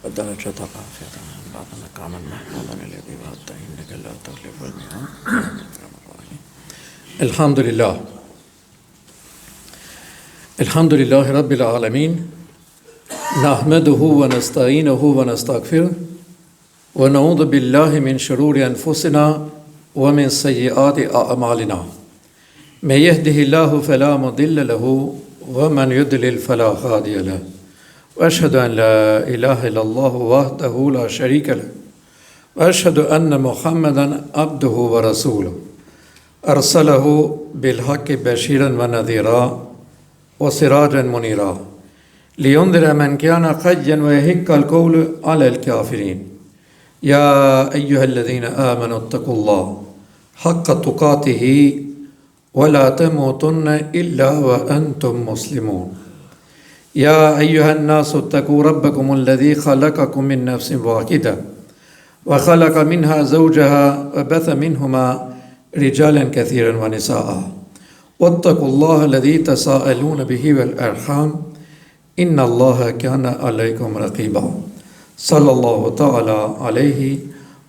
والدرجات الرافعة بعد مقاما محمودا الذي وعدت إنك لا تخلف الميعاد. الحمد لله. الحمد لله رب العالمين نحمده ونستعينه ونستغفره ونعوذ بالله من شرور أنفسنا ومن سيئات أعمالنا من يهده الله فلا مضل له ومن يضلل فلا هادي له وأشهد أن لا إله إلا الله وحده لا شريك له وأشهد أن محمدا عبده ورسوله أرسله بالحق بشيرا ونذيرا وسراجا منيرا لينذر من كان حيا ويحق القول على الكافرين. يا أيها الذين آمنوا اتقوا الله حق تقاته ولا تموتن إلا وأنتم مسلمون. يا أيها الناس اتقوا ربكم الذي خلقكم من نفس واحدة وخلق منها زوجها وبث منهما رجالا كثيرا ونساء واتقوا الله الذي تساءلون به والأرحام إن الله كان عليكم رقيبا. صلى الله تعالى عليه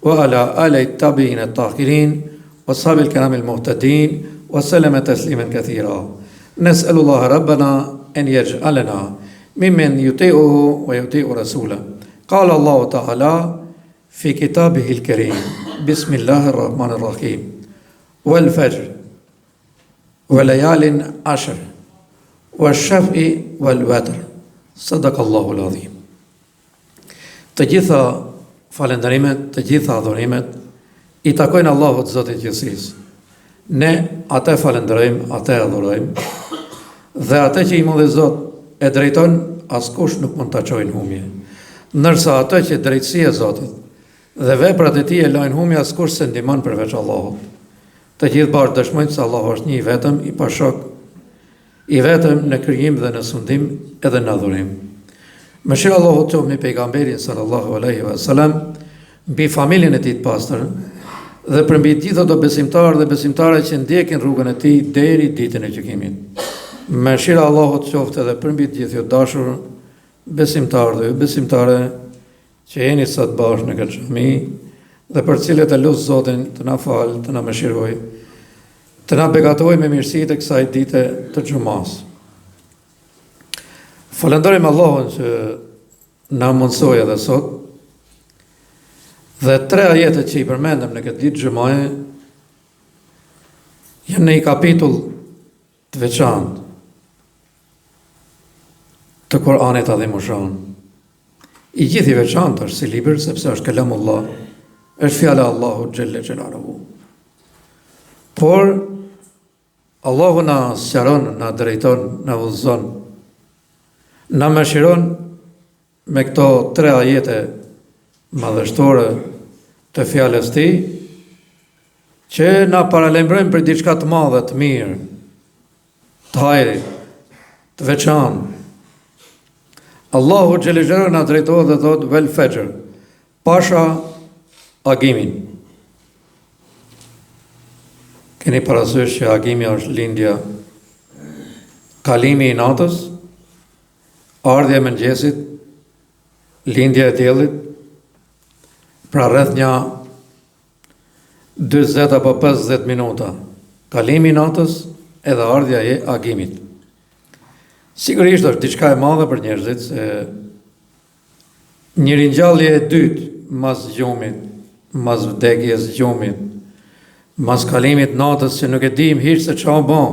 وعلى آله التابعين الطاهرين وأصحاب الكرام المهتدين وسلم تسليما كثيرا. نسأل الله ربنا أن يجعلنا ممن يطيعه ويطيع رسوله. قال الله تعالى في كتابه الكريم: بسم الله الرحمن الرحيم والفجر وليال عشر والشفع والوتر صدق الله العظيم. Të gjitha falenderimet, të gjitha adhurimet i takojnë Allahut Zotit gjithësisë. Ne atë falenderojmë, atë adhurojmë, dhe atë që i madhi Zot e drejton, askush nuk mund ta çojë në humje. Ndërsa atë që drejtësia e Zotit dhe veprat e tij e lajnë humje, askush se ndihmon përveç Allahut. Të gjithë bashkë dëshmojnë se Allahu është një i vetëm, i pashok, i vetëm në krijim dhe në sundim edhe në adhurim. Mëshira Allahu qoftë mbi pejgamberin sallallahu alaihi wasallam, mbi familjen e tij të pastër dhe për mbi gjithë ato besimtarë dhe besimtare që ndjekin rrugën e tij deri ditën e gjykimit. Mëshira Allahu qoftë edhe për mbi të gjithë ju dashur besimtarë dhe besimtare që jeni sot bashkë në këtë xhami dhe për cilët e lut Zotin të na falë, të na mëshirojë, të na beqatojë me mirësitë e kësaj dite të xumas. Falenderojmë Allahun që na mundsoi edhe sot. Dhe 3 ajetet që i përmendëm në këtë ditë xumaje janë në një kapitull të veçantë të Kur'anit Adhimushon. I gjithë i veçantë është si libër sepse është kelamullah, është fjala e Allahut xhelle xhelaluhu. Por Allahu na sqaron, na drejton, na udhëzon, na mëshiron me këto 3 ajete madhështore të fjalës tij, që na paralajmërojnë për diçka të madhe, të mirë, të hajrit, të veçantë. Allahu xhelle xhelaluhu na drejtohet dhe thotë vel fajr, pasha agimin. Keni parasysh që agimi është lindja, kalimi i natës, ardhja e mëngjesit, lindja e diellit, pra rreth një 40 apo 50 minuta, kalimi i natës edhe ardhja e agimit. Sigurisht është diçka e madhe për njerëzit, se një ringjallje e dytë mas gjumit, mas vdekjes gjumit, mas kalimit natës që nuk e dim hiç se çfarë bën.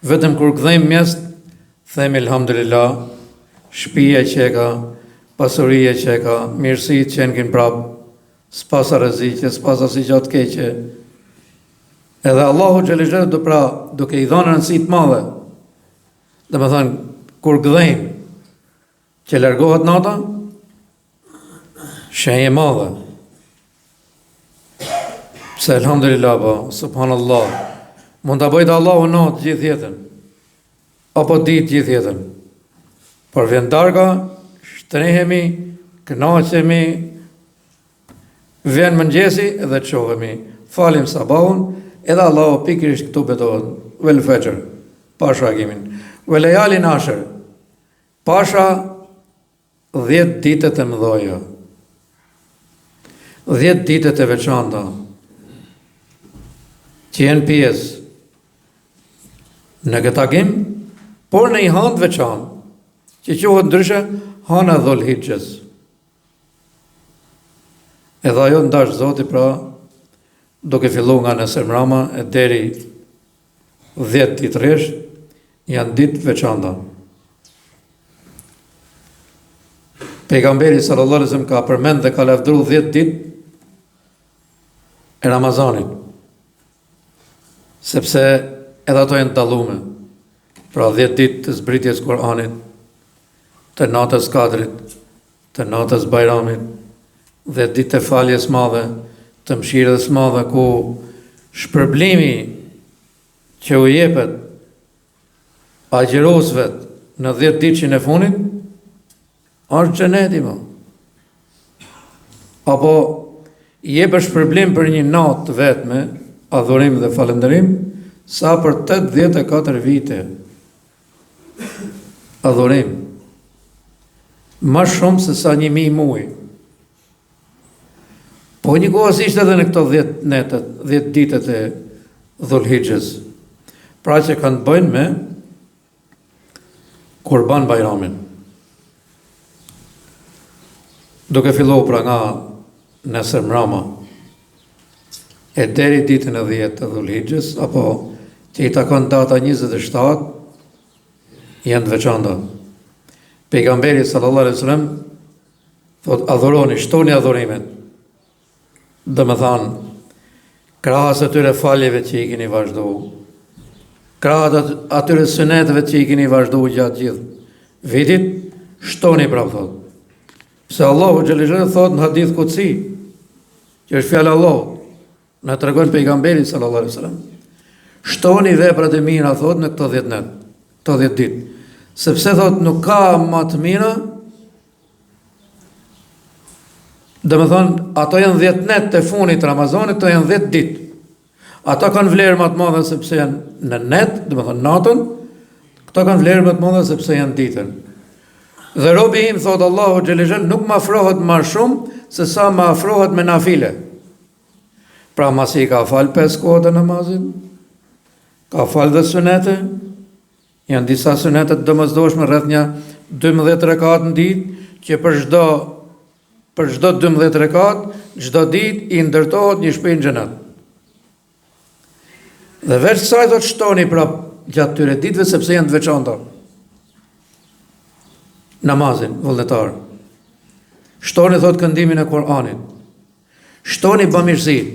Vetëm kur kthejmë mes, themi elhamdulillah, shtëpia që ka, pasuria që ka, mirësitë që në kënë prapë, s'pas rreziqe, s'pas asnjë gjë të keqe. Edhe Allahu xhelle xhelaluhu pra duke i dhënë rëndësi të madhe. Domethënë kur gdhejmë që largohet nata, shenjë e madhe. Se elhamdulillah, subhanallah, mund ta bëjë Allahu natë gjithë jetën, apo ditë gjithë jetën. Por vjen darka, shtrehemi, kënaqemi, vjen mëngjesi edhe çohemi, falim sabahun, edhe Allahu pikërisht këtu betohet, vel fajr, pasha agimin. Vel layalin ashr, pasha 10 ditët e mëdha, 10 ditët e veçanta, që jenë pjesë në këtë agim, por në i hanë të veçantë, që quhet ndryshe hana Dhul Hijjes. Edhe ajo ndash Zoti pra, duke fillu nga nesër mrama e deri 10 ditë rresht, janë ditë veçanta. Pejgamberi sallallahu alaihi wasallam ka përmend dhe ka lavdëruar 10 ditë e Ramazanit, sepse edhe ato janë dallume. Pra 10 ditë të zbritjes Kur'anit, të natës Kadrit, të natës Bajramit, dhe ditë të faljes madhe, të mëshirës madhe, ku shpërblimi që u jepet agjirosëve në 10 ditëshin e funit, është xheneti më. Apo jepet shpërblim për një natë vetme, adhurim dhe falënderim, sa për 84 vite adhurim. Ma shumë se sa 1000 muaj. Po një kohësisht edhe në këto 10 ditët e Dhul Hijjes, pra që kanë të bëjnë me Kurban Bajramin. Duke fillohu pra nga nesër mrama e deri ditën e 10 të Dhul Hijjes, apo që i takon data 27, janë të veçanta. Pejgamberi sallallahu alaihi wasallam thot adhuroni, shtoni adhurimet. Dhe më thanë, krahas atyre faljeve që i keni vazhdu, krahas atyre suneteve që i keni vazhdu gjatë gjithë vitit, shtoni prapë thot. Se Allahu xhallahu thot në hadith kutsi, që është fjalë Allahu, na tregon pejgamberi sallallahu alaihi wasallam, shtoni veprat e mira thot në këto 10 net, këto 10 ditë. Sepse thot nuk ka më të mira, dhe me thonë, ato janë 10 net të funit Ramazanit, to janë 10 ditë. Ato kanë vlerë më të madhe sepse janë në net, dhe me thonë natën, këto kanë vlerë më të madhe sepse janë ditën. Dhe robi im, thot Allahu xhallahu, nuk më afrohet më shumë se sa më afrohet me nafile. Pra masi ka falë 5 kohët e namazit, ka falë dhe sunete, janë disa sunetet domosdoshme rreth një 12 rekat në ditë, që për çdo 12 rekat, çdo ditë i ndërtohet një shtëpi në xhenet. Dhe veç kësaj do të shtoni prapë gjatë tyre ditëve sepse janë të veçanta. Namazin vullnetar. Shtoni thot këndimin e Kur'anit. Shtoni bamirësinë.